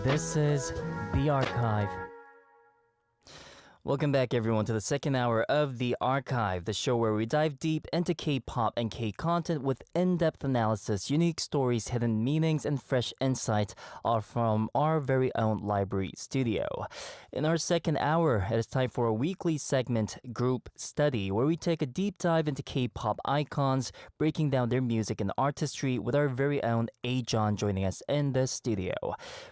This is The Archive. Welcome back, everyone, to the second hour of The Archive, the show where we dive deep into K-pop and K-content with in-depth analysis, unique stories, hidden meanings, and fresh insight, all from our very own library studio. In our second hour, it is time for a weekly segment, Group Study, where we take a deep dive into K-pop icons, breaking down their music and artistry with our very own A-John joining us in the studio.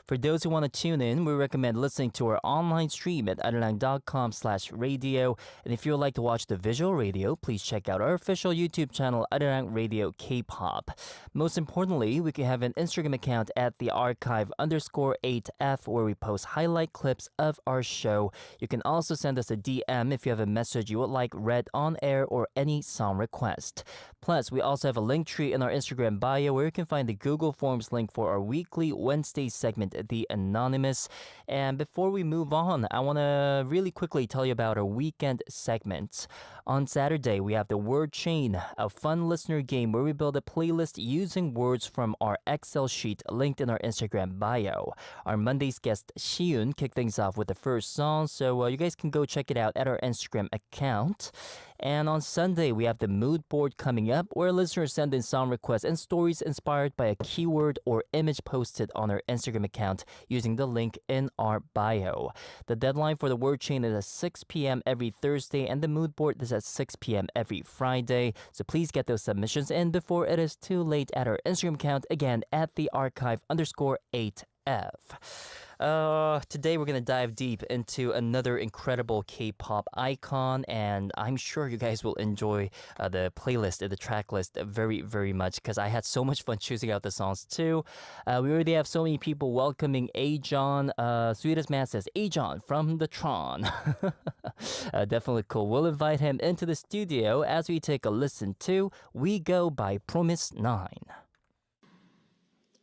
For those who want to tune in, we recommend listening to our online stream at arirang.com/radio. And if you would like to watch the visual radio, please check out our official YouTube channel, Arirang Radio K-pop. Most importantly, we can have an Instagram account at the archive_8F where we post highlight clips of our show. You can also send us a DM if you have a message you would like read on air or any song request. Plus, we also have a link tree in our Instagram bio where you can find the Google Forms link for our weekly Wednesday segment, The Anonymous. And before we move on, I want to really quickly tell you about our weekend segments. On Saturday, we have the Word Chain, a fun listener game where we build a playlist using words from our Excel sheet linked in our Instagram bio. Our Monday's guest, Shiyun, kicked things off with the first song, so you guys can go check it out at our Instagram account. And on Sunday, we have the mood board coming up where listeners send in song requests and stories inspired by a keyword or image posted on our Instagram account using the link in our bio. The deadline for the word chain is at 6 p.m. every Thursday and the mood board is at 6 p.m. every Friday. So please get those submissions in before it is too late at our Instagram account, again at the archive_8F. Today we're gonna dive deep into another incredible K-pop icon, and I'm sure you guys will enjoy the playlist and the track list very, very much because I had so much fun choosing out the songs too. We already have so many people welcoming A-John. Sweetest Man says A-John from the Tron. Definitely cool. We'll invite him into the studio as we take a listen to We Go by Promise 9.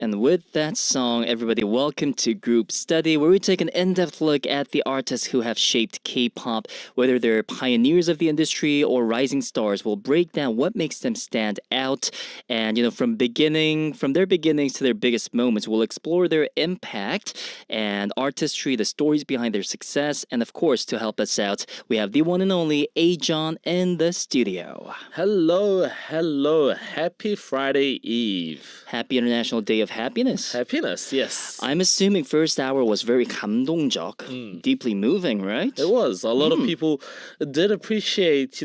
And with that song, everybody, welcome to Group Study, where we take an in-depth look at the artists who have shaped K-pop, whether they're pioneers of the industry or rising stars. We'll break down what makes them stand out, and from their beginnings to their biggest moments, we'll explore their impact and artistry, the stories behind their success, and of course, to help us out, we have the one and only A-John in the studio. Hello, happy Friday Eve. Happy International Day of Happiness. Happiness, yes. I'm assuming first hour was very 감동적, deeply moving, right? It was. A lot of people did appreciate,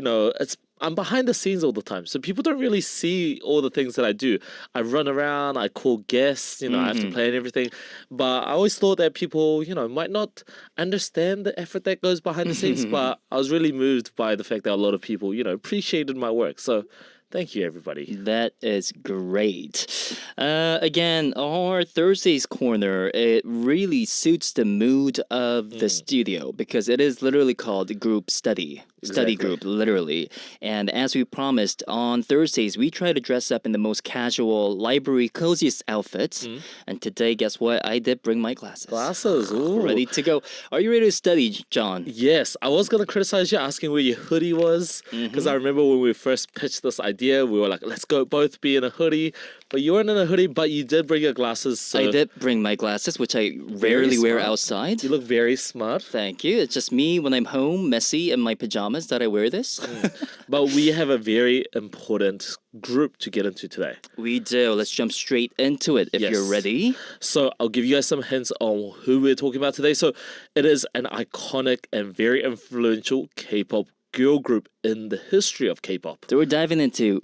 I'm behind the scenes all the time, so people don't really see all the things that I do. I run around, I call guests, I have to play and everything. But I always thought that people, might not understand the effort that goes behind the scenes. But I was really moved by the fact that a lot of people, appreciated my work. So thank you, everybody. That is great. Again, our Thursday's Corner, it really suits the mood of the studio because it is literally called Group Study. Study group, literally. And as we promised, on Thursdays, we try to dress up in the most casual, library, coziest outfits. And today, guess what? I did bring my glasses. Glasses, ooh. Ready to go. Are you ready to study, John? Yes, I was going to criticize you asking where your hoodie was because I remember when we first pitched this idea, we were like, let's go both be in a hoodie. But you weren't in a hoodie, but you did bring your glasses. So I did bring my glasses, which I rarely wear outside. You look very smart. Thank you. It's just me when I'm home, messy, in my pajamas, that I wear this. But we have a very important group to get into today. We do. Let's jump straight into it if you're ready. So I'll give you guys some hints on who we're talking about today. So it is an iconic and very influential K-pop girl group in the history of K-pop. So we're diving into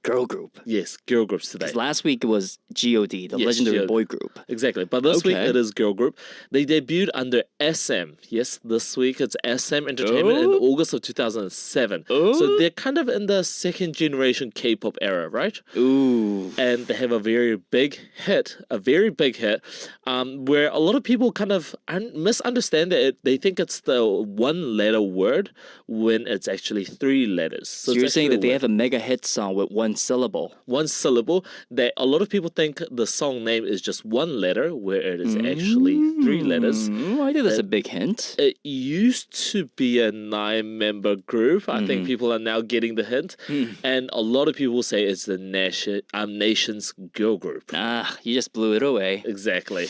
girl group. Yes, girl groups today. Last week it was G.O.D, the legendary boy group. Exactly. But this week it is girl group. They debuted under SM. Yes, this week it's SM Entertainment in August of 2007. So they're kind of in the second generation K-pop era, right? Ooh. And they have a very big hit, where a lot of people kind of misunderstand it. They think it's the one letter word when it's actually three letters. So you're saying that they have a mega hit song with one syllable. One syllable. That a lot of people think the song name is just one letter, where it is actually three letters. I think that's a big hint. It used to be a 9-member group. I think people are now getting the hint. And a lot of people say it's the nation's girl group. You just blew it away. Exactly.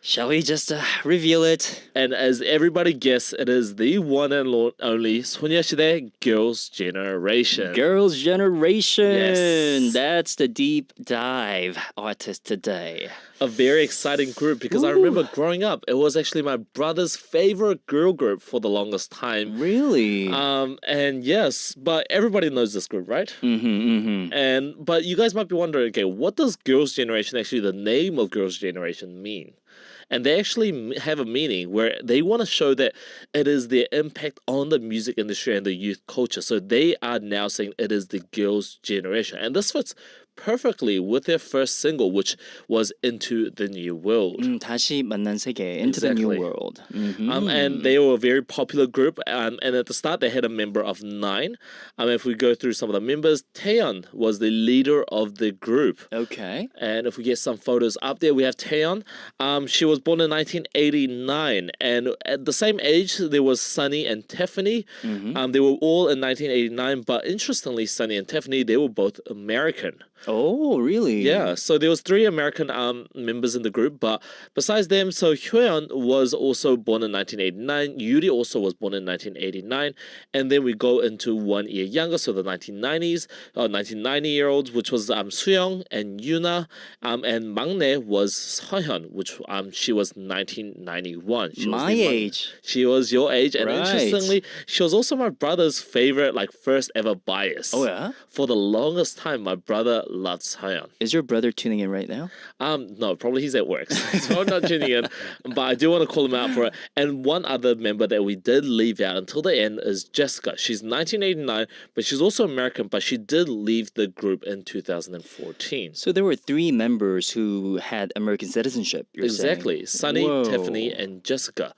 Shall we just reveal it? And as everybody guessed, it is the one and only 소녀시대 Girls' Generation. Girls' Generation. Yes. That's the deep dive artist today. A very exciting group because I remember growing up, it was actually my brother's favorite girl group for the longest time. Really? And yes, but everybody knows this group, right? But you guys might be wondering, okay, what does Girls' Generation actually, the name of Girls' Generation, mean? And they actually have a meaning where they want to show that it is their impact on the music industry and the youth culture. So they are now saying it is the Girls' Generation. And this fits perfectly with their first single, which was Into the New World. 다시 만난 세계, Into the New Exactly. World. And they were a very popular group. And at the start, they had a member of 9. If we go through some of the members, Taeyeon was the leader of the group. Okay. And if we get some photos up there, we have Taeyeon. She was born in 1989. And at the same age, there was Sunny and Tiffany. They were all in 1989. But interestingly, Sunny and Tiffany, they were both American. Oh, really? Yeah, so there was 3 American members in the group, but besides them, so Hyoyeon was also born in 1989, Yuri also was born in 1989, and then we go into 1 year younger, so the 1990-year-olds, which was Suyoung and Yuna, and Maknae was Seohyun, which she was 1991. She was My age. She was your age, and Right. interestingly, she was also my brother's favorite, first ever bias. Oh, yeah? For the longest time, my brother loved Seohyun. Is your brother tuning in right now? No, probably he's at work, so I'm not tuning in. But I do want to call him out for it. And one other member that we did leave out until the end is Jessica. She's 1989, but she's also American, but she did leave the group in 2014. So there were 3 members who had American citizenship, you're Exactly. saying? Sunny, Whoa. Tiffany, and Jessica.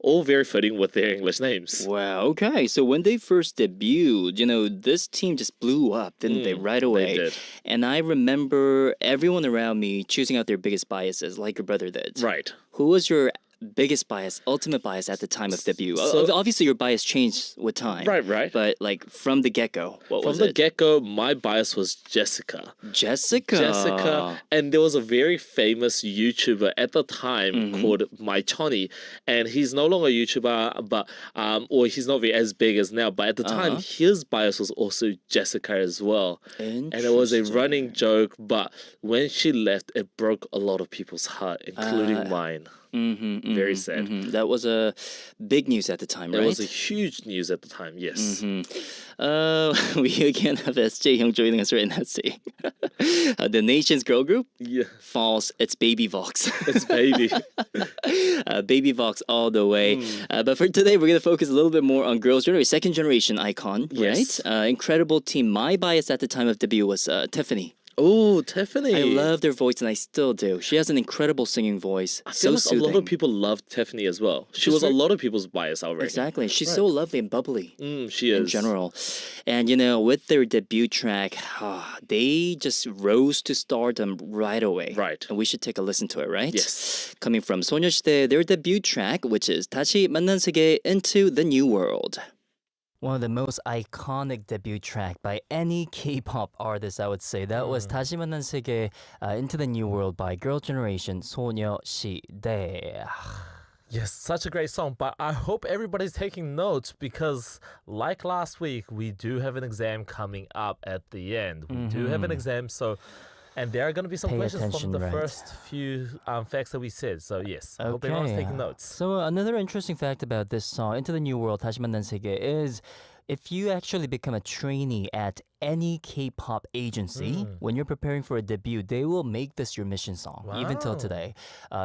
All very fitting with their English names. Wow, okay. So when they first debuted, this team just blew up, didn't they, right away? did. And I remember everyone around me choosing out their biggest biases, like your brother did. Right. Who was your biggest bias, ultimate bias at the time of debut? Obviously, your bias changed with time. Right. But from the get-go, what From was the it? get-go, my bias was Jessica. Jessica. And there was a very famous YouTuber at the time called My Chonny, and he's no longer a YouTuber, but or he's not as big as now. But at the time, his bias was also Jessica as well, and it was a running joke. But when she left, it broke a lot of people's heart, including mine. Very sad. That was a big news at the time, right? It was a huge news at the time. Yes. We again have SJ Hyung joining us right now saying the nation's girl group. Yeah. False. It's Baby Vox. It's baby. Baby Vox all the way. But for today, we're going to focus a little bit more on Girls' Generation, second generation icon, Yes. right? Incredible team. My bias at the time of debut was Tiffany. Oh, Tiffany. I love their voice, and I still do. She has an incredible singing voice. I So feel like soothing. a lot of people loved Tiffany as well. She was a lot of people's bias already. Exactly. She's so lovely and bubbly. She is. In general. And with their debut track, they just rose to stardom right away. Right. And we should take a listen to it, right? Yes. Coming from 소녀시대, their debut track, which is 다시 만난 세계, Into the New World. One of the most iconic debut track by any K-pop artist, I would say. That was 다시 만난 세계, Into the New World by Girl Generation, 소녀시대. Yes, such a great song, but I hope everybody's taking notes because, like last week, we do have an exam coming up at the end. We do have an exam, and there are going to be some Pay questions attention, from the right. first few facts that we said. So, yes, I hope everyone's taking notes. So another interesting fact about this song, Into the New World, 다시 만난 세계, is if you actually become a trainee at any K-pop agency, when you're preparing for a debut, they will make this your mission song, even till Wow. today.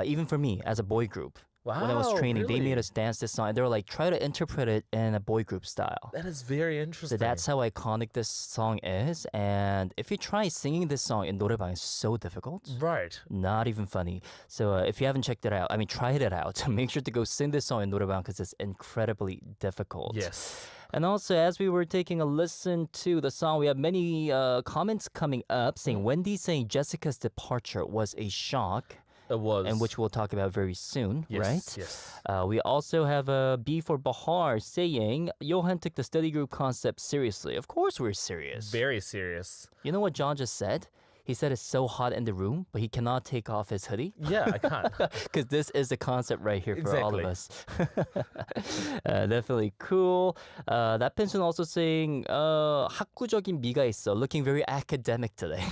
Even for me, as a boy group. When I was Wow, training, they really? made us dance this song. They were like, try to interpret it in a boy group style. That is very So interesting. that's how iconic this song is. And if you try singing this song in 노래방, it's so difficult. right. Not even funny. So if you haven't checked it out, tried it out. Make sure to go sing this song in 노래방 because it's incredibly difficult. Yes. And also, as we were taking a listen to the song, we have many comments coming up saying Wendy saying Jessica's departure was a shock. It was. And which we'll talk about very soon, yes, right? Yes. We also have a B for Bahar saying Johan took the study group concept seriously. Of course, we're serious. Very serious. You know what John just said? He said it's so hot in the room, but he cannot take off his hoodie. Yeah, I can't. Because this is the concept right here for all of Exactly. us. Definitely cool. That pension also saying 학구적인 미가 있어, looking very academic today.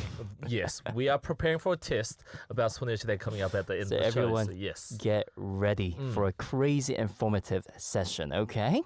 Yes, we are preparing for a test about 소녀시대 coming up at the end So of the everyone show. So yes. get ready for a crazy informative session, okay?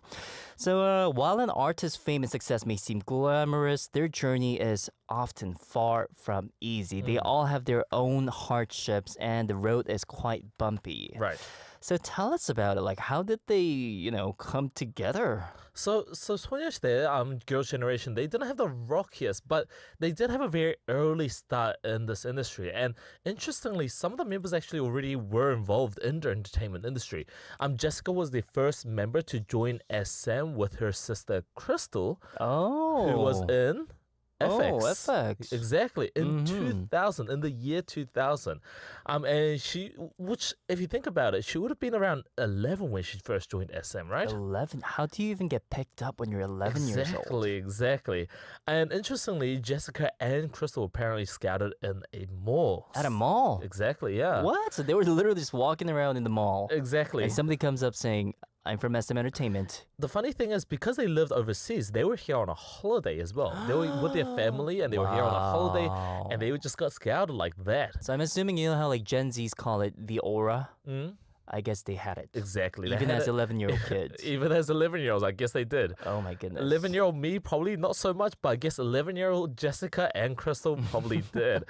So while an artist's fame and success may seem glamorous, their journey is often far from easy. They all have their own hardships and the road is quite bumpy. Right. So tell us about it. Like, how did they, come together? So 소녀시대, Girls' Generation, they didn't have the rockiest, but they did have a very early start in this industry. And interestingly, some of the members actually already were involved in the entertainment industry. Jessica was the first member to join SM with her sister Crystal, Oh. who was in FX. Oh, FX. Exactly. In 2000, in the year 2000. And she, which, if you think about it, she would have been around 11 when she first joined SM, right? 11. How do you even get picked up when you're 11 years old? Exactly. And interestingly, Jessica and Crystal were apparently scouted in a mall. At a mall? Exactly, yeah. What? So they were literally just walking around in the mall. Exactly. And somebody comes up saying, I'm from SM Entertainment. The funny thing is, because they lived overseas, they were here on a holiday as well. They were with their family and they were here on a holiday and they just got scouted like that. So I'm assuming you know how like Gen Zs call it the aura? I guess they had it. Exactly. They Even had as it- 11-year-old kids. Even as 11-year-olds, I guess they did. Oh my goodness. 11-year-old me, probably not so much, but I guess 11-year-old Jessica and Crystal probably did.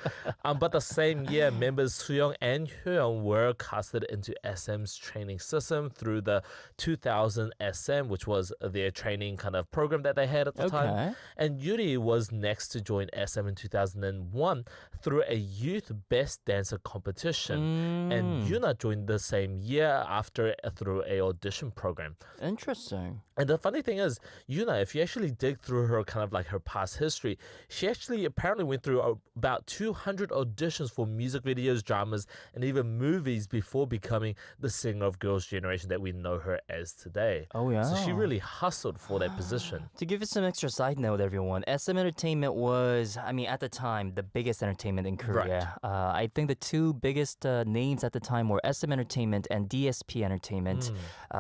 But the same year, members Sooyoung and Hyoung were casted into SM's training system through the 2000 SM, which was their training kind of program that they had at the Okay. time. And Yuri was next to join SM in 2001 through a youth best dancer competition. And Yuna joined the same year after through a audition program. Interesting. And the funny thing is, Yuna, if you actually dig through her kind of like her past history, she actually apparently went through about 200 auditions for music videos, dramas, and even movies before becoming the singer of Girls' Generation that we know her as today. Oh, yeah. So she really hustled for that position. To give you some extra side note, everyone, SM Entertainment was, at the time, the biggest entertainment in Korea. I think the two biggest names at the time were SM Entertainment and DSP Entertainment,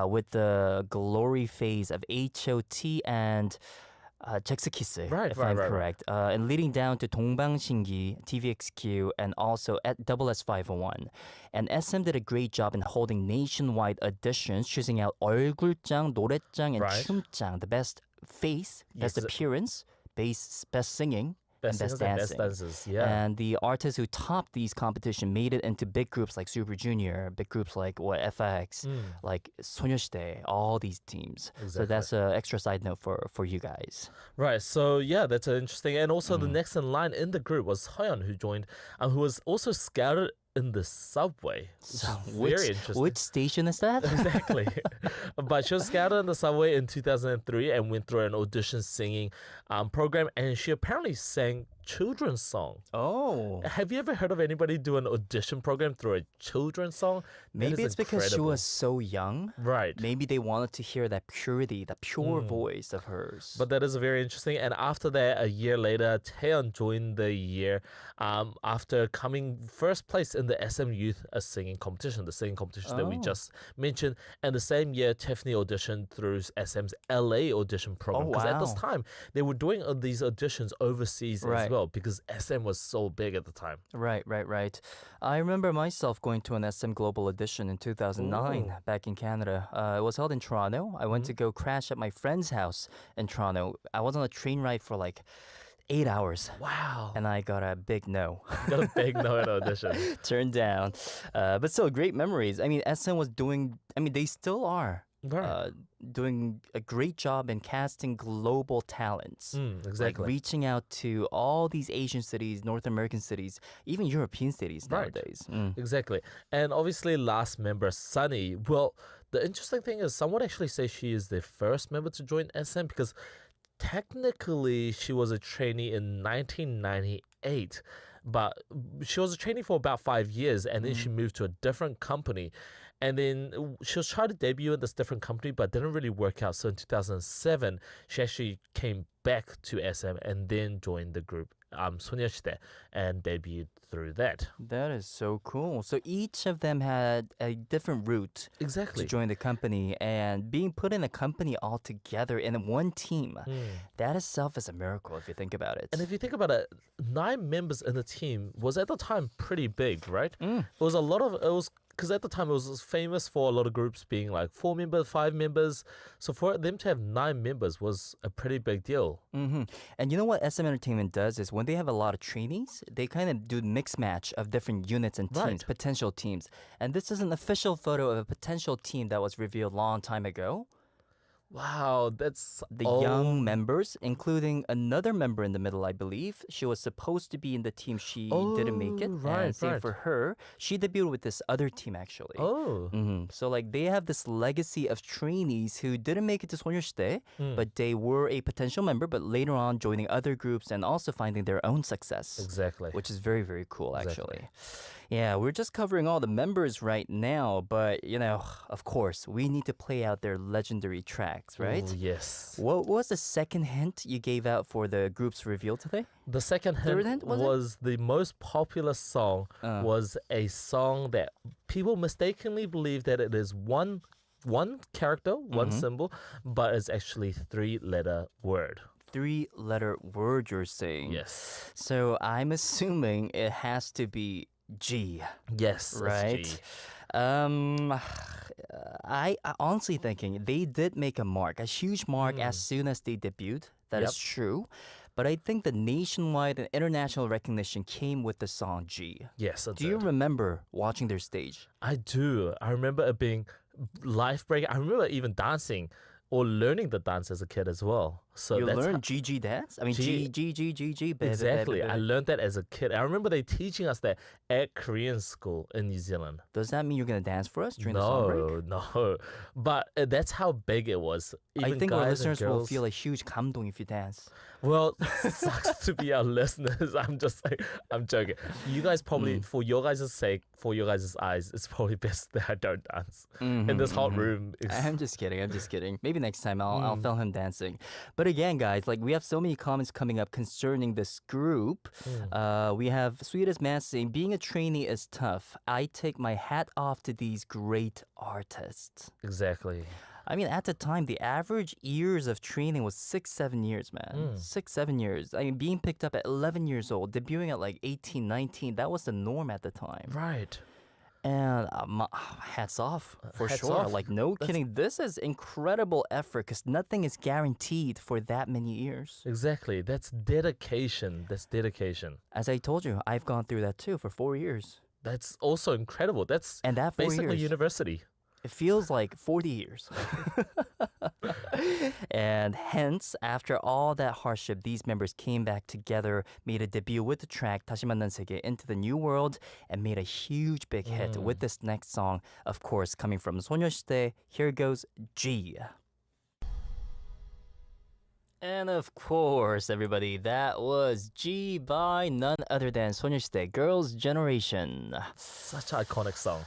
with the glory phase of H.O.T. and Jaeksukis, Right, if right, I'm right, right. correct, and leading down to Dongbangsingi, TVXQ, and also at Double S501. And SM did a great job in holding nationwide auditions, choosing out 얼굴장, 노래장, and Right. 춤장, the best face, best Yes. appearance, best singing, Best and best singers and dancing. best dancers, yeah. And the artists who topped these competition made it into big groups like Super Junior, big groups like FX, like 소녀시대, all these teams. So Exactly. that's an extra side note for you guys. Right, so yeah, that's interesting. And also the next in line in the group was Hoyeon, who joined, who was also scouted in the subway. Which So is very interesting. which station is that? Exactly. But she was scouted in the subway in 2003 and went through an audition singing program, and she apparently sang children's song. Oh. Have you ever heard of anybody do an audition program through a children's song? That Maybe is it's because she incredible. was so young. Right. Maybe they wanted to hear that purity, that pure voice of hers. But that is very interesting. And after that, a year later, Taeyeon joined the year after coming first place in the SM Youth singing competition, the singing competition that we Oh. just mentioned. And the same year, Tiffany auditioned through SM's LA audition program. Oh, Because at this wow. time, they were doing these auditions overseas as Right. well because SM was so big at the time. Right. I remember myself going to an SM Global Edition in 2009 back in Canada. It was held in Toronto. I went to go crash at my friend's house in Toronto. I was on a train ride for like 8 hours. Wow. And I got a big no. Got a big no at audition. Turned down. But still, great memories. SM was doing, they still are Right. doing a great job in casting global talents. Exactly. Like reaching out to all these Asian cities, North American cities, even European cities Right. nowadays. Exactly. And obviously, last member, Sunny. Well, the interesting thing is, some would actually say she is the first member to join SM because technically she was a trainee in 1998. But she was a trainee for about 5 years and then she moved to a different company. And then she was trying to debut in this different company, but didn't really work out. So in 2007, she actually came back to SM and then joined the group 소녀시대 and debuted through that. That is so cool. So each of them had a different route Exactly. to join the company, and being put in a company all together in one team, that itself is a miracle if you think about it. And if you think about it, 9 members in the team was at the time pretty big, right? It was a lot of, it was, because at the time it was famous for a lot of groups being like 4 members, 5 members. So for them to have 9 members was a pretty big deal. And you know what SM Entertainment does is when they have a lot of trainees, they kind of do mix match of different units and teams, Right. potential teams. And this is an official photo of a potential team that was revealed a long time ago. Wow, that's The young members, including another member in the middle, I believe. She was supposed to be in the team. She didn't make it. right, and same right. for her. She debuted with this other team, actually. Oh, So like they have this legacy of trainees who didn't make it to 소녀시대, but they were a potential member, but later on joining other groups and also finding their own success. exactly. Which is very, very cool, Exactly. actually. Yeah, we're just covering all the members right now, but, you know, of course, we need to play out their legendary tracks, right? Oh, yes. What was the second hint you gave out for the group's reveal today? The second Third hint hint, was it? was the most popular song was a song that people mistakenly believe that it is one character, one symbol, but it's actually 3-letter word. 3-letter word you're saying. Yes. So I'm assuming it has to be G, Yes. it's right? G. I honestly thinking they did make a mark, a huge mark as soon as they debuted. That is Yep. true. But I think the nationwide and international recognition came with the song G. Yes. It's Do you remember watching their stage? I do. I remember it being life breaking. I remember even dancing or learning the dance as a kid as well. So You that's learned GG dance? I mean, G- G. exactly. I learned that as a kid. I remember they teaching us that at Korean school in New Zealand. Does that mean you're going to dance for us during the song break? No. But that's how big it was. I Even think our guys and listeners will girls- feel a huge 감동 if you dance. Well, sucks to be our listeners. I'm just like, I'm joking. You guys probably, for your guys' sake, for your guys' eyes, it's probably best that I don't dance in this hot room. I'm just kidding. Maybe next time I'll film him dancing. But again, guys, like we have so many comments coming up concerning this group. We have Sweetest Man saying, being a trainee is tough. I take my hat off to these great artists. Exactly. I mean, at the time, the average years of training was 6-7 years, man. 6-7 years. I mean, being picked up at 11 years old, debuting at like 18, 19, that was the norm at the time. Right. And hats off for Hats sure. off. Like, no kidding. This is incredible effort because nothing is guaranteed for that many years. Exactly. That's dedication. As I told you, I've gone through that too for 4 years. That's also incredible. That's And that 4 basically years, university. it feels like 40 years. And hence, after all that hardship, these members came back together, made a debut with the track 다시 만난 세계 Into the New World, and made a huge big hit with this next song, of course, coming from 소녀시대. Here goes G. And of course, everybody, that was G by none other than 소녀시대, Girls' Generation. Such an iconic song.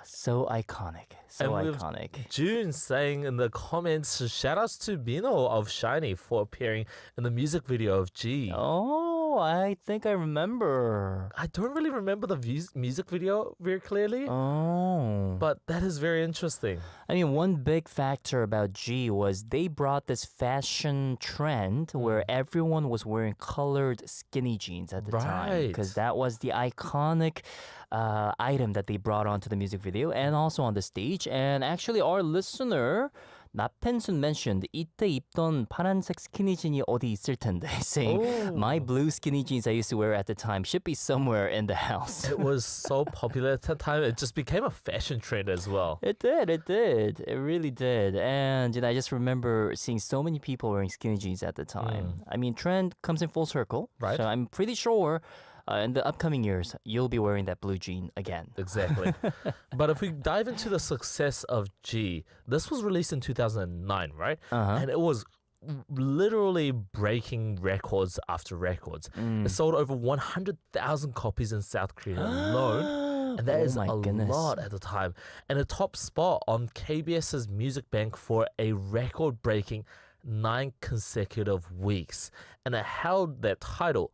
So iconic. So And with iconic. June saying in the comments, shout outs to Bino of Shiny for appearing in the music video of G. Oh, I think I remember. I don't really remember the music video very clearly, Oh. but that is very interesting. I mean, one big factor about G was they brought this fashion trend where everyone was wearing colored skinny jeans at the time. Right. Because that was the iconic item that they brought onto the music video and also on the stage. And actually, our listener, 나펜순 mentioned 이때 입던 파란색 스키니진이 어디 있을 텐데, saying my blue skinny jeans I used to wear at the time should be somewhere in the house. It was so popular at that time. It just became a fashion trend as well. It did. It really did. And I just remember seeing so many people wearing skinny jeans at the time. I mean, trend comes in full circle. Right. So I'm pretty sure in the upcoming years, you'll be wearing that blue jean again. Exactly. But if we dive into the success of G, this was released in 2009, right? And it was literally breaking records after records. It sold over 100,000 copies in South Korea alone. And that Oh is my a goodness. lot at the time. And a top spot on KBS's Music Bank for a record breaking 9 consecutive weeks. And it held that title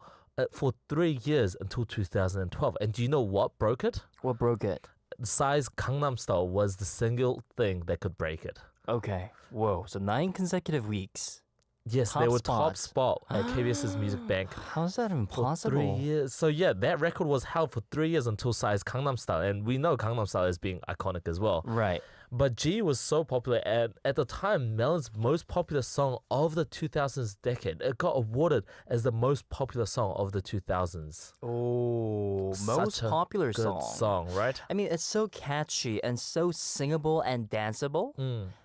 for 3 years until 2012. And do you know what broke it? What broke it? Psy's Gangnam Style was the single thing that could break it. Okay. Whoa. So 9 consecutive weeks. Yes, Top they were top spot. spot at KBS's Music Bank How's that even for possible? 3 years. So yeah, that record was held for 3 years until Psy's Gangnam Style, and we know Gangnam Style as being iconic as well. Right. But G was so popular, and at the time, Melon's most popular song of the 2000s decade. It got awarded as the most popular song of the 2000s. Oh, most Such a popular Good song, right? I mean, it's so catchy and so singable and danceable.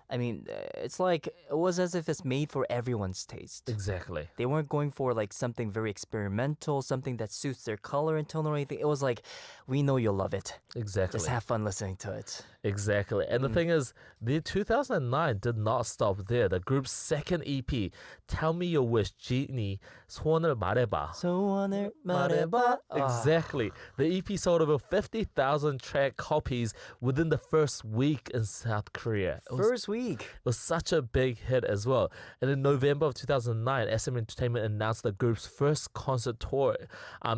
I mean, it's like it was as if it's made for everyone's taste. Exactly. They weren't going for like something very experimental, something that suits their color and tone or anything. It was like, we know you'll love it. Exactly. Just have fun listening to it. Exactly. And the thing is, the 2009 did not stop there. The group's second EP, Tell Me Your Wish, Genie, 소원을 말해봐. 소원을 말해봐. Exactly. The EP sold over 50,000 track copies within the first week in South Korea. First week. It was such a big hit as well. And in November of 2009, SM Entertainment announced the group's first concert tour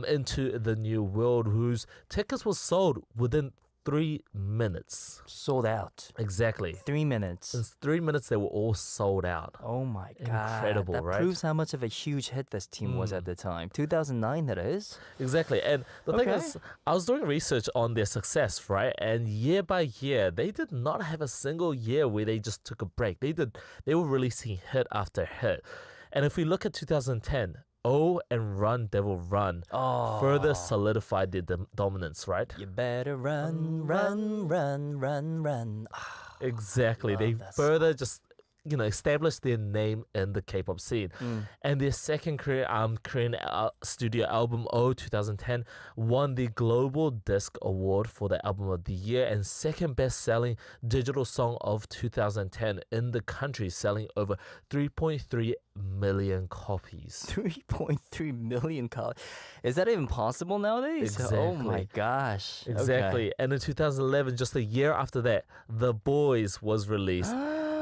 into the new world, whose tickets were sold within 3 minutes. Sold out. Exactly. 3 minutes. In 3 minutes, they were all sold out. Oh my god. Incredible, that right? proves how much of a huge hit this team was at the time. 2009, that is. Exactly. And the thing Okay. is, I was doing research on their success, right? And year by year, they did not have a single year where they just took a break. They were releasing hit after hit. And if we look at 2010, Oh and Run Devil Run further solidified their dominance, right? You better run, run, run, run, run. Exactly. They that further just established their name in the K-pop scene. And their second Korean studio album, O 2010, won the Global Disc Award for the Album of the Year and second best-selling digital song of 2010 in the country, selling over 3.3 million copies. 3.3 million copies. Is that even possible nowadays? Oh my Exactly. gosh. Okay. Exactly. And in 2011, just a year after that, The Boys was released.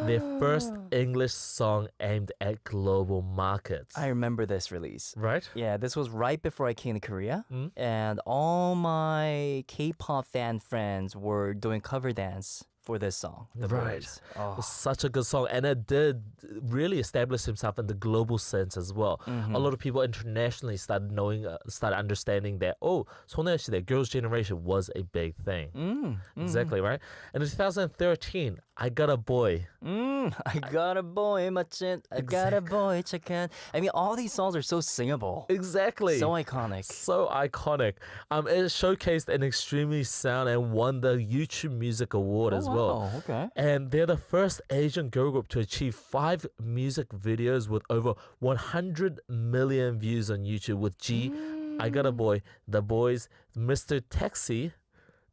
Their first English song aimed at global markets. I remember this release. Right? Yeah, this was right before I came to Korea, and all my K-pop fan friends were doing cover dance for this song. The Right. Boys. It Oh. was such a good song, and it did really establish himself in the global sense as well. A lot of people internationally started understanding that, 소녀시대, Girls' Generation was a big thing. Exactly, right? And in 2013, I Got a Boy. I got a boy, 멋진. I got a boy, 착한. I mean, all these songs are so singable. Exactly. So iconic. So iconic. It showcased an extremely sound and won the YouTube Music Award as well. Oh, okay. And they're the first Asian girl group to achieve 5 music videos with over 100 million views on YouTube with G, I Got a Boy, The Boys, Mr. Taxi,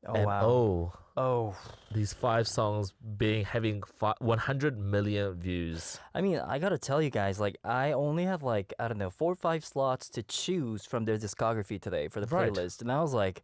Oh, and wow. Oh, these 5 songs having 100 million views. I mean, I gotta tell you guys, like, I only have like, I don't know, 4 or 5 slots to choose from their discography today for the Right. playlist. And I was like,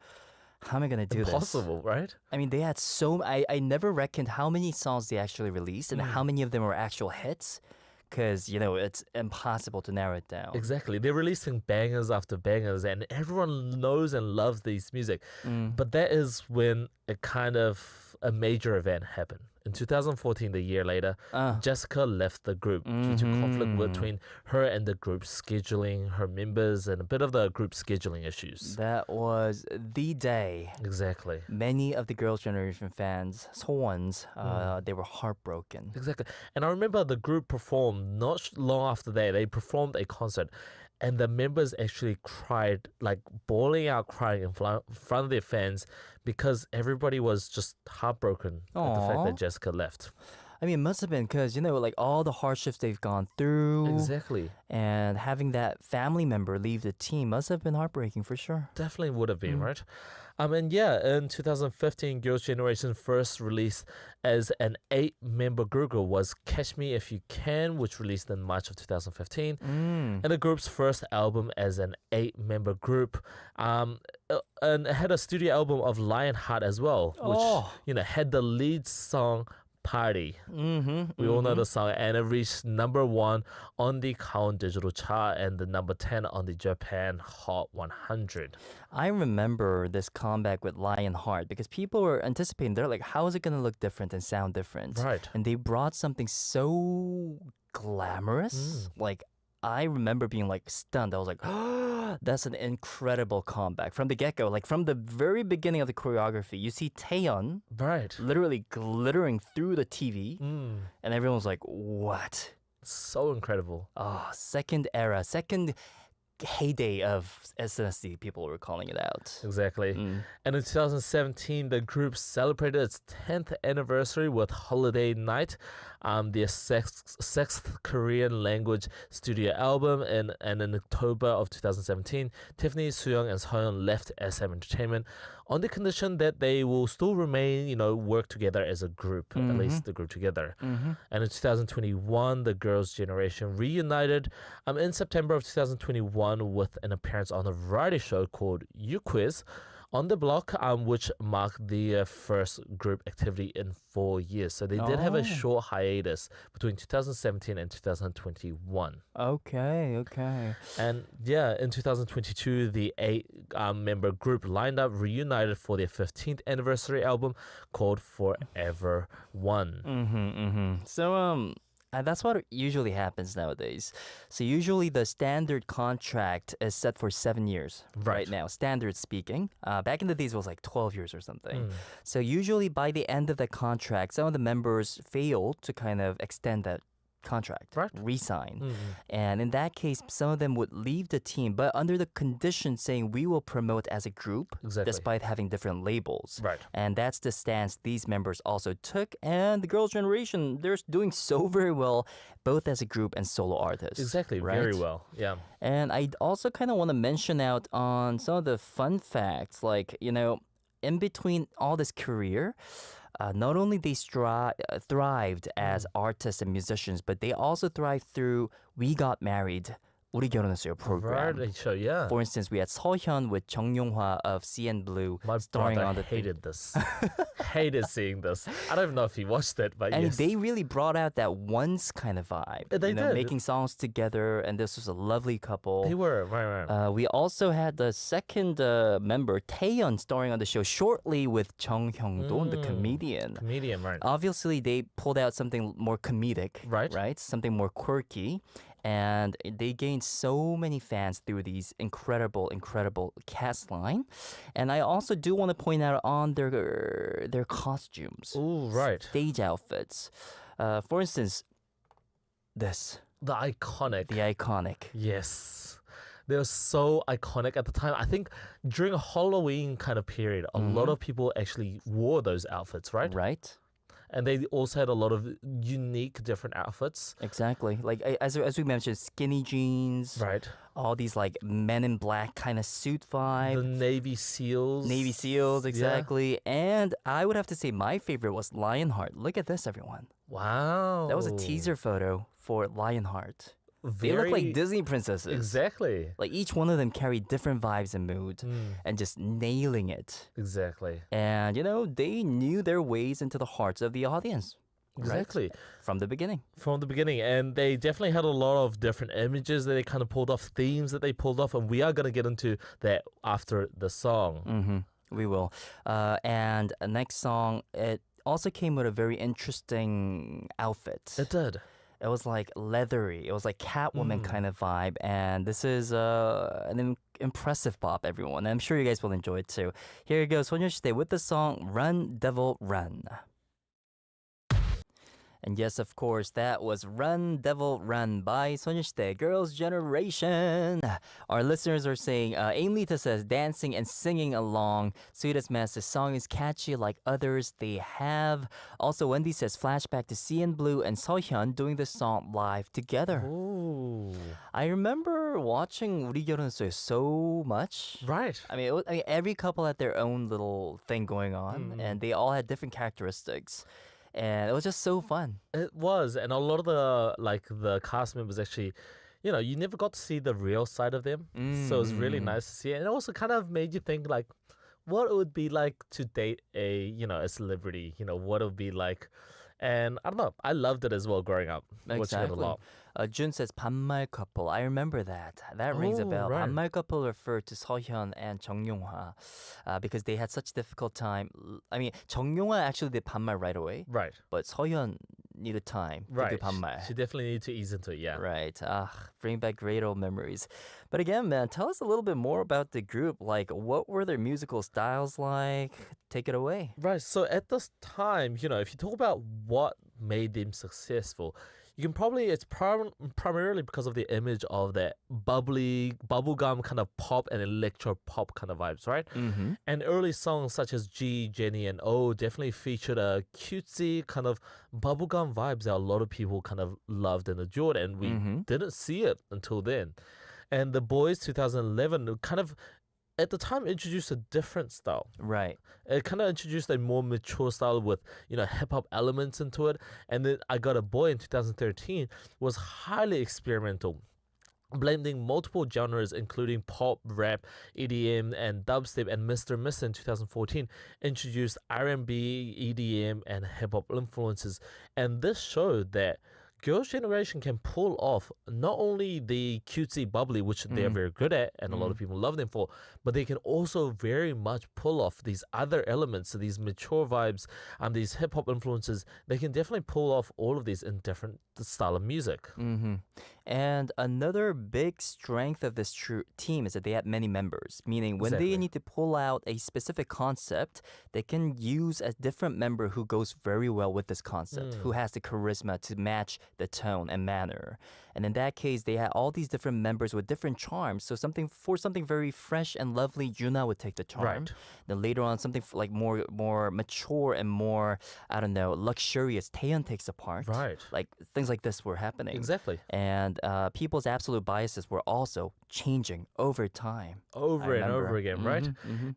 how am I gonna do this? Impossible, right? I mean, they had I never reckoned how many songs they actually released and how many of them were actual hits. Because, it's impossible to narrow it down. Exactly. They're releasing bangers after bangers, and everyone knows and loves these music. But that is when a major event happened. In 2014, the year later, Jessica left the group due to conflict between her and the group's scheduling, her members, and a bit of the group's scheduling issues. That was the day Exactly. many of the Girls' Generation fans, Soans, they were heartbroken. Exactly. And I remember the group performed not long after that. They performed a concert, and the members actually cried, like bawling out, crying in front of their fans because everybody was just heartbroken at the fact Aw. that Jessica left. I mean, it must have been because, like all the hardships they've gone through. Exactly. And having that family member leave the team must have been heartbreaking for sure. Definitely would have been, right? And yeah, in 2015, Girls' Generation first released as an 8-member group was Catch Me If You Can, which released in March of 2015. And the group's first album as an 8-member group. And it had a studio album of Lionheart as well, which, had the lead song Party. We all know the song, and it reached #1 on the Gaon Digital Chart and the #10 on the Japan Hot 100. I remember this comeback with Lionheart because people were anticipating. They're like, how is it going to look different and sound different? Right. And they brought something so glamorous. Like, I remember being like stunned. I was like, oh, that's an incredible comeback from the get-go. Like from the very beginning of the choreography, you see Taeyeon Right. literally glittering through the TV, and everyone was like, what? So incredible. Oh, second era, second heyday of SNSD, people were calling it out. Exactly. And in 2017, the group celebrated its 10th anniversary with Holiday Night, their sixth Korean language studio album. And in October of 2017, Tiffany, Sooyoung, and Seoyeon left SM Entertainment on the condition that they will still remain, work together as a group, at least the group together. And in 2021, the Girls' Generation reunited in September of 2021 with an appearance on a variety show called You Quiz on the Block, which marked the first group activity in 4 years. So they did have a short hiatus between 2017 and 2021. Okay. And yeah, in 2022, the 8-member group lined up reunited for their 15th anniversary album called Forever One. So, that's what usually happens nowadays. So usually the standard contract is set for 7 years right now, standard speaking. Back in the days, it was like 12 years or something. So usually by the end of the contract, some of the members fail to kind of extend that contract, resign. And in that case, some of them would leave the team, but under the condition saying we will promote as a group, despite having different labels. Right. And that's the stance these members also took. And the Girls' Generation, they're doing so very well, both as a group and solo artists. Exactly, right? very well. Yeah. And I also kind of want to mention out on some of the fun facts, like, in between all this career, not only they thrived as artists and musicians, but they also thrived through We Got Married, 우리 결혼했어요 program. Variety show, yeah. For instance, we had Seohyun with Jung Yonghwa of CN Blue My starring brother on the hated this. Hated seeing this. I don't even know if he watched it, but and yes. they really brought out that once kind of vibe. They did. Making songs together, and this was a lovely couple. They were, right. We also had the second member, Taeyeon, starring on the show shortly with Jung Hyung-do, the comedian. Comedian, right. Obviously, they pulled out something more comedic, right? Something more quirky. And they gained so many fans through these incredible cast line. And I also do want to point out on their costumes. Ooh, right. Stage outfits. For instance, this. The iconic. The iconic. Yes. They were so iconic at the time. I think during a Halloween kind of period, a lot of people actually wore those outfits, right? Right. And they also had a lot of unique different outfits. Exactly. Like as we mentioned, skinny jeans. Right. All these like Men in Black kind of suit vibe. The Navy SEALs. Navy SEALs, exactly. And I would have to say my favorite was Lionheart. Look at this, everyone. Wow. That was a teaser photo for Lionheart. They look like Disney princesses. Exactly. Like each one of them carried different vibes and mood and just nailing it. Exactly. And, they knew their ways into the hearts of the audience. Exactly. Right? From the beginning. From the beginning. And they definitely had a lot of different images that they kind of pulled off, themes that they pulled off. And we are going to get into that after the song. We will. And next song, it also came with a very interesting outfit. It did. It was like leathery. It was like Catwoman kind of vibe. And this is an impressive pop, everyone. And I'm sure you guys will enjoy it too. Here it goes. 소녀시대 with the song Run, Devil, Run. And yes, of course, that was Run Devil Run by 소녀시대 Girls' Generation. Our listeners are saying, Aim Lita says, dancing and singing along. Sweet as Mess, the song is catchy like others they have. Also, Wendy says, flashback to CN Blue and Seohyun doing the song live together. Ooh. I remember watching 우리 결혼했어요 so much. Right. I mean, every couple had their own little thing going on, and they all had different characteristics. And it was just so fun. It was, and a lot of the cast members actually, you never got to see the real side of them. So it was really nice to see, and it also kind of made you think like, what it would be like to date a celebrity. What it would be like, and I don't know. I loved it as well growing up. Watching it a lot. Jun says 반말 couple. I remember that. That rings a Oh, bell. right. 반말 couple referred to Seohyun and Jung Yong-hwa because they had such difficult time. I mean, Jung Yong-hwa actually did 반말 right away, Right. but Seohyun needed time to Right. do 반말. She definitely need to ease into it. Yeah. Right. Bring back great old memories. But again, man, tell us a little bit more about the group. Like, what were their musical styles like? Take it away. Right. So at this time, if you talk about what made them successful, you can probably, it's primarily because of the image of that bubbly, bubblegum kind of pop and electro pop kind of vibes, right? Mm-hmm. And early songs such as G, Jenny, and O definitely featured a cutesy kind of bubblegum vibes that a lot of people kind of loved and adored, and we didn't see it until then. And The Boys 2011 kind of, at the time, introduced a different style. Right. It kind of introduced a more mature style with, hip hop elements into it. And then I Got a Boy in 2013 was highly experimental, blending multiple genres including pop, rap, EDM, and dubstep. And Mr. Miss in 2014 introduced R&B, EDM, and hip hop influences. And this showed that Girls' Generation can pull off not only the cutesy bubbly, which they're very good at and a lot of people love them for, but they can also very much pull off these other elements, so these mature vibes and these hip hop influences. They can definitely pull off all of these in different style of music. Mm-hmm. And another big strength of this team is that they have many members, meaning when Exactly. they need to pull out a specific concept, they can use a different member who goes very well with this concept, who has the charisma to match the tone and manner. And in that case, they had all these different members with different charms. So something very fresh and lovely, Yuna would take the charm. Right. Then later on, something like more mature and more, I don't know, luxurious, Taeyeon takes the part. Right. Like things like this were happening. Exactly. And people's absolute biases were also changing over time. Over and remember. over again, right?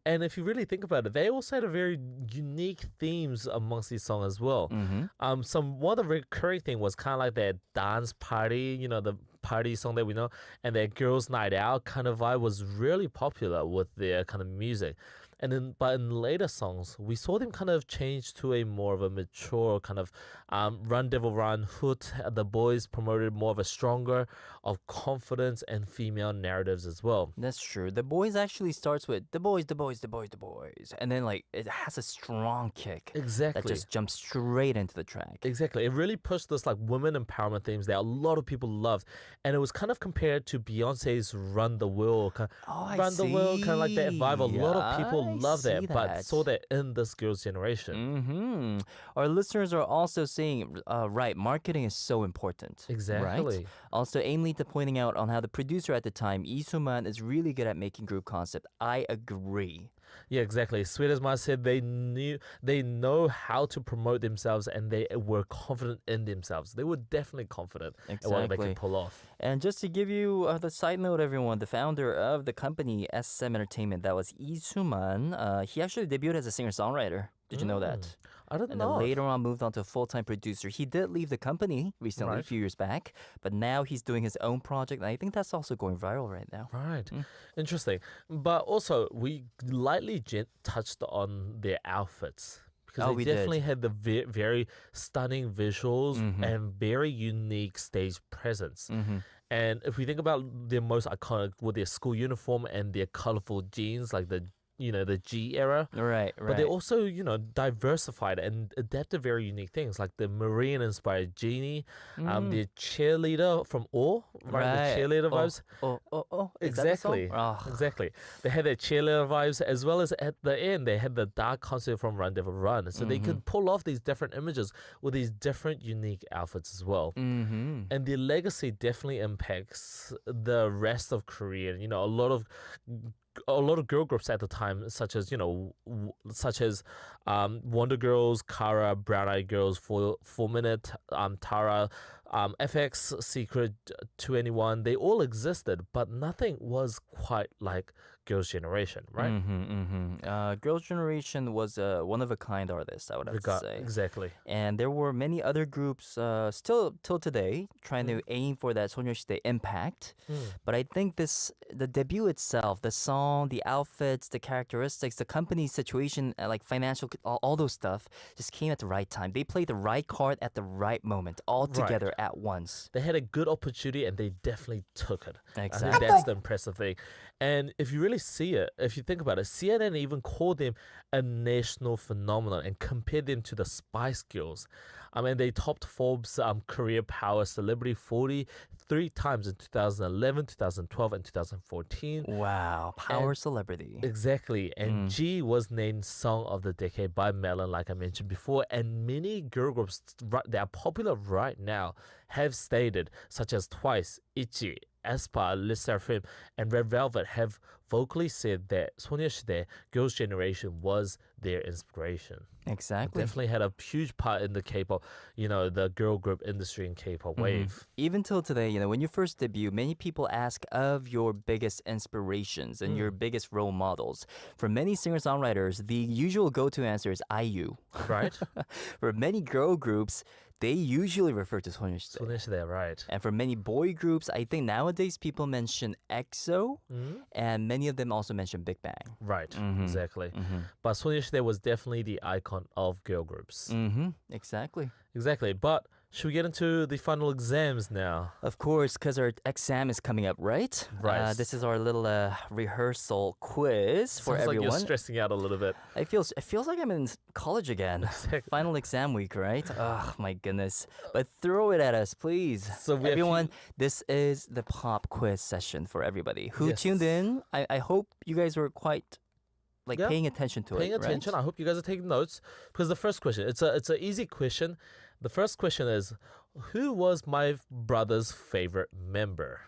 And if you really think about it, they also had a very unique themes amongst these songs as well. One of the recurring thing was kind of like that dance party, the party song that we know, and that girls' night out kind of vibe was really popular with their kind of music. But in later songs, we saw them kind of change to a more of a mature kind of Run Devil Run. Hoot, The Boys promoted more of a stronger of confidence and female narratives as well. That's true. The Boys actually starts with the boys, the boys, the boys, the boys. And then like it has a strong kick Exactly. that just jumps straight into the track. Exactly. It really pushed this like women empowerment themes that a lot of people loved. And it was kind of compared to Beyonce's Run the World. I Run the World, kind of like that vibe. A lot of see. people I love see that, but that. saw that in this Girls' Generation. Mm-hmm. Our listeners are also saying, right, marketing is so important. Exactly. Right? Also, Aim Lita pointing out on how the producer at the time, Lee Soo-man, is really good at making group concept. I agree. Yeah, exactly. Sweet as Ma said, they know how to promote themselves, and they were confident in themselves. They were definitely confident in what they Exactly. could pull off. And just to give you the side note, everyone, the founder of the company SM Entertainment, that was Lee Soo-man, he actually debuted as a singer-songwriter. Did you know that? I don't And know. then later on moved on to a full-time producer. He did leave the company recently, a Right. few years back, but now he's doing his own project, and I think that's also going viral right now. Right. Interesting. But also, we lightly touched on their outfits. Because Oh, they we did. definitely had the very stunning visuals and very unique stage presence. And if we think about their most iconic with their school uniform and their colorful jeans, like the the G era. Right, But they also, diversified and adapted very unique things like the marine-inspired genie, the cheerleader from All, right? The cheerleader vibes. Oh. Is that the song? Exactly. Oh. Exactly. They had their cheerleader vibes as well as at the end they had the dark concept from Run Devil Run. So they could pull off these different images with these different unique outfits as well. Mm-hmm. And the legacy definitely impacts the rest of Korea. A lot of girl groups at the time, such as Wonder Girls, Kara, Brown Eyed Girls, 4 Minute, Tara, FX, Secret, 2NE1, they all existed, but nothing was quite like Girls' Generation, right? Girls' Generation was a one-of-a-kind artist, I would have to say. Exactly. And there were many other groups still till today trying to aim for that 소녀시대 impact. But I think the debut itself, the song, the outfits, the characteristics, the company situation, like financial, all those stuff, just came at the right time. They played the right card at the right moment, all together at once. They had a good opportunity and they definitely took it. I Exactly. think that's the impressive thing. And if you really see it, if you think about it, CNN even called them a national phenomenon and compared them to the Spice Girls. I mean, they topped Forbes' Career Power Celebrity 40 3 times in 2011, 2012, and 2014. Wow, power celebrity. Exactly. And G was named Song of the Decade by Melon, like I mentioned before. And many girl groups that are popular right now have stated, such as Twice, ITZY, aespa, Le Sserafim, and Red Velvet, have vocally said that 소녀시대, Girls' Generation, was their inspiration. Exactly. Definitely had a huge part in the K-pop, the girl group industry and K-pop wave. Even till today, when you first debut, many people ask of your biggest inspirations and your biggest role models. For many singer-songwriters, the usual go-to answer is IU. Right? For many girl groups, they usually refer to 소녀시대. 소녀시대, right. And for many boy groups, I think nowadays people mention EXO, and many of them also mention Big Bang. Right, exactly. But 소녀시대 was definitely the icon of girl groups. Exactly. Exactly. But should we get into the final exams now? Of course, because our exam is coming up, right? Right. This is our little rehearsal quiz for Sounds like everyone. you're stressing out a little bit. It feels like I'm in college again. Final exam week, right? Oh my goodness! But throw it at us, please. So we have everyone, this is the pop quiz session for everybody who Yes. tuned in. I hope you guys were quite paying attention to Paying it. attention. Right? I hope you guys are taking notes because the first question, it's an easy question. The first question is, who was my brother's favorite member?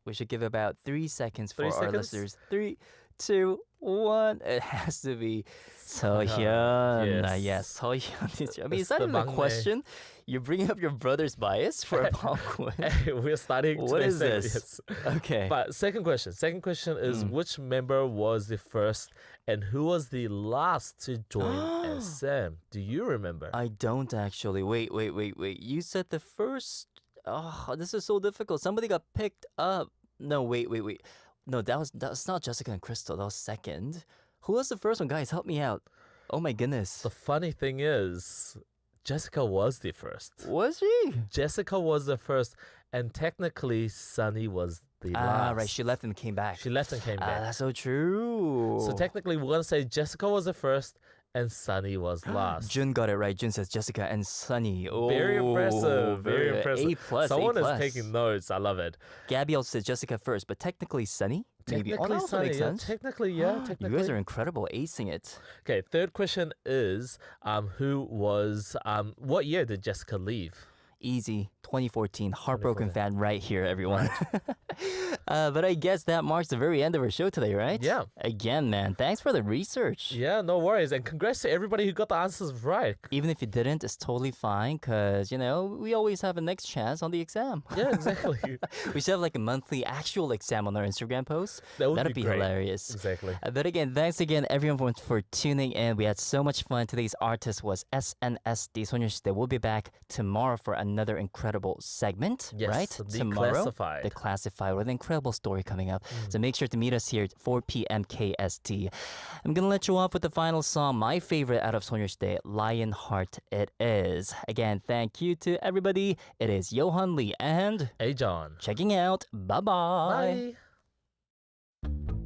We should give about 3 seconds for 3 our seconds? listeners. 3, 2, 1. It has to be Seohyun. Yes. Yes, Seohyun. I mean, It's is that the even a 막내. question? You're bringing up your brother's bias for a pop quiz? We're starting. What today's is segment, this? yes. Okay. But second question. Second question is which member was the first and who was the last to join SM? Do you remember? I don't actually. Wait. You said the first. Oh, this is so difficult. Somebody got picked up. No, wait. No, that's not Jessica and Crystal. That was second. Who was the first one? Guys, help me out. Oh my goodness. The funny thing is, Jessica was the first. Was she? Jessica was the first, and technically, Sunny was the last. Right. She left and came back. She left and came back. That's so true. So technically, we're gonna say Jessica was the first, and Sunny was last. Jun got it right. Jun says Jessica and Sunny. Oh, Very impressive. Very impressive. A plus. Someone A+. is taking notes. I love it. Gabby also says Jessica first, but technically Sunny. Maybe. Technically, that also Sunny. makes Yeah, sense. technically, yeah. Technically. You guys are incredible, acing it. Okay. Third question is, what year did Jessica leave? Easy. 2014. Heartbroken fan right here, everyone. But I guess that marks the very end of our show today, right? Yeah. Again, man, thanks for the research. Yeah, no worries. And congrats to everybody who got the answers right. Even if you didn't, it's totally fine because, we always have a next chance on the exam. Yeah, exactly. We should have like a monthly actual exam on our Instagram post. That would That'd be be great. hilarious. Exactly. But again, thanks again everyone for tuning in. We had so much fun. Today's artist was SNSD 소녀시대. We'll be back tomorrow for another incredible segment, Yes, right? The Tomorrow, Classified. The Classified with an incredible story coming up. So make sure to meet us here at 4 p.m. KST. I'm gonna let you off with the final song, my favorite out of 소녀시대, Lionheart it is. Again, thank you to everybody. It is Johan Lee and Hey, John. checking out. Bye-bye. Bye.